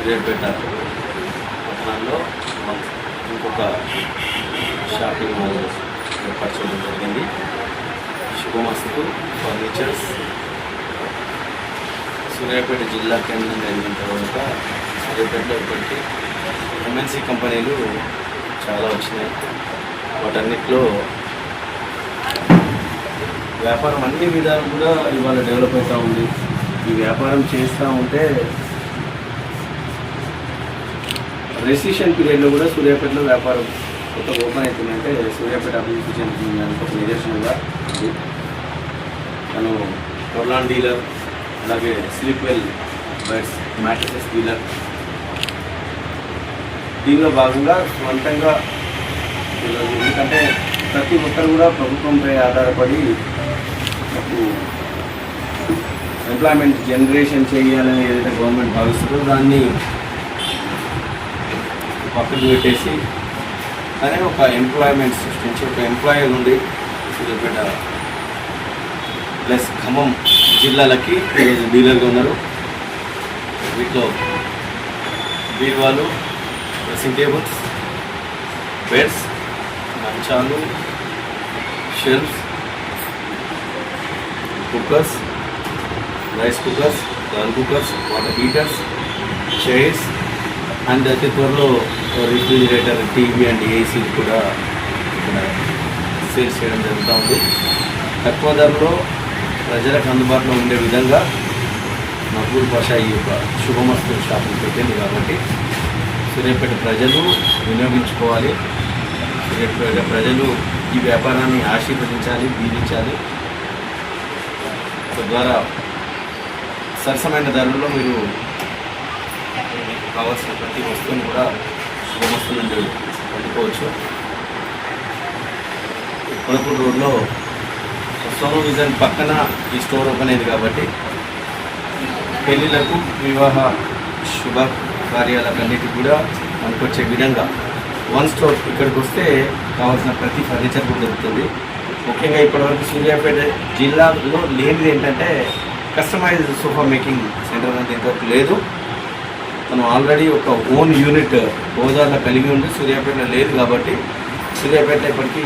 సూర్యాపేట పట్టణంలో ఇంకొక shopping mall ఏర్పాటు చేయడం జరిగింది. శుభమస్తు ఫర్నిచర్స్ సూర్యాపేట జిల్లా కేంద్రంగా అయిన తర్వాత సూర్యాపేటలో ఇప్పటికీ ఎంఎన్సీ కంపెనీలు చాలా వచ్చినాయి. వాటన్నిటిలో వ్యాపారం అన్ని విధాలు కూడా ఇవాళ డెవలప్ అవుతూ ఉంది. ఈ వ్యాపారం చేస్తూ ఉంటే రెసిషన్ పీరియడ్లో కూడా సూర్యాపేటలో వ్యాపారం కొత్త ఓపెన్ అవుతుందంటే సూర్యాపేట అభివృద్ధి చెందుతుంది అని ఒక నిదర్శనంగా ఉంది. తను కొర్లాన్ డీలర్, అలాగే స్లీప్వెల్ బెడ్స్ మ్యాట్రసెస్ డీలర్. దీనిలో భాగంగా స్వంతంగా ఎందుకంటే ప్రతి ఒక్కరు కూడా ప్రభుత్వంపై ఆధారపడి ఎంప్లాయ్మెంట్ జనరేషన్ చేయాలని ఏదైతే గవర్నమెంట్ భావిస్తుందో దాన్ని పక్కకు పెట్టేసి కానీ ఒక ఎంప్లాయ్మెంట్ సృష్టించి ఒక ఎంప్లాయీ నుండి సూర్యాపేట ప్లస్ ఖమ్మం జిల్లాలకి ఈరోజు డీలర్గా ఉన్నారు. వీటిలో బీరువాలు, డ్రెస్సింగ్ టేబుల్స్, బెడ్స్, మంచాలు, shelves, cookers, rice cookers, dal cookers, water heaters, chairs and అతి త్వరలో రిఫ్రిజిరేటర్, టీవీ అండ్ ఏసీలు కూడా ఇక్కడ సేల్స్ చేయడం జరుగుతూ ఉంది. తక్కువ ధరలో ప్రజలకు అందుబాటులో ఉండే విధంగా మక్బూల్ పాషా ఈ యొక్క శుభమస్తు షాపింగ్ పెట్టింది. కాబట్టి సూర్యాపేట ప్రజలు వినియోగించుకోవాలి. సూర్యాపేట ప్రజలు ఈ వ్యాపారాన్ని ఆశీర్వదించాలి, దీవించాలి. తద్వారా సరసమైన ధరల్లో మీరు కావాల్సిన ప్రతి వస్తువుని కూడా శుభమస్తు నుండి పొందుకోవచ్చు. కొలపూర్ రోడ్లో సోను విజన్ పక్కన ఈ స్టోర్ ఓపెన్ అయింది కాబట్టి పెళ్ళిళ్ళకు, వివాహ శుభ కార్యాలన్నిటికీ కూడా మనకు వచ్చే విధంగా వన్ స్టోర్ ఇక్కడికి వస్తే కావాల్సిన ప్రతి ఫర్నిచర్ కూడా దొరుకుతుంది. ముఖ్యంగా ఇప్పటివరకు సూర్యాపేట జిల్లాలో లేనిది ఏంటంటే కస్టమైజ్డ్ సోఫా మేకింగ్ సెంటర్ అనేది ఇంతవరకు లేదు. మనం ఆల్రెడీ ఒక ఓన్ యూనిట్ హోదాలో కలిగి ఉంది. సూర్యాపేటలో లేదు కాబట్టి సూర్యాపేట ఇప్పటికీ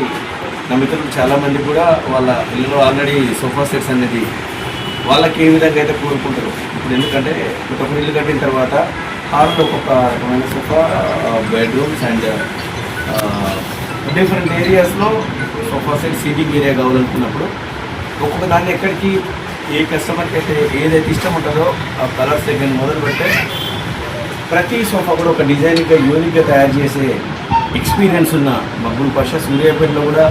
నా మిత్రులు చాలామంది కూడా వాళ్ళ ఇళ్ళలో ఆల్రెడీ సోఫా సెట్స్ అనేది వాళ్ళకి ఏ విధంగా అయితే కోరుకుంటారు. ఇప్పుడు ఎందుకంటే ఒక ఇల్లు కట్టిన తర్వాత హాల్లో ఒక్కొక్క రకమైన సోఫా, బెడ్రూమ్స్ అండ్ డిఫరెంట్ ఏరియాస్లో సోఫా సెట్ సీటింగ్ ఏరియా కావాలనుకున్నప్పుడు ఒక్కొక్క దాన్ని ఎక్కడికి ఏ కస్టమర్కి అయితే ఏదైతే ఇష్టం ఉంటుందో ఆ కలర్స్ దగ్గర మొదలు పెడితే ప్రతి సోఫా కూడా ఒక డిజైన్గా యూనిక్గా తయారు చేసే ఎక్స్పీరియన్స్ ఉన్న మక్బూల్ పాషా సూర్యాపేటలో కూడా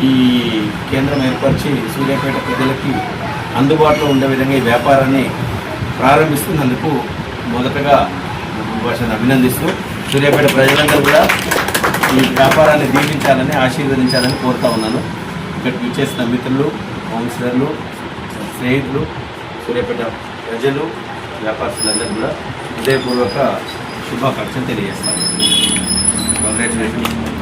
ఈ కేంద్రం ఏర్పరిచి సూర్యాపేట ప్రజలకి అందుబాటులో ఉండే విధంగా ఈ వ్యాపారాన్ని ప్రారంభిస్తున్నందుకు మొదటగా మక్బూల్ పాషాని అభినందిస్తూ సూర్యాపేట ప్రజలందరూ కూడా ఈ వ్యాపారాన్ని దీవించాలని, ఆశీర్వదించాలని కోరుతా ఉన్నాను. ఇక్కడికి విచ్చేసిన మిత్రులు, కౌన్సిలర్లు, స్నేహితులు, సూర్యాపేట ప్రజలు, వ్యాపారస్తులందరూ కూడా హృదయపూర్వక శుభాకాంక్షలు తెలియజేస్తాను. కంగ్రాచులేషన్స్.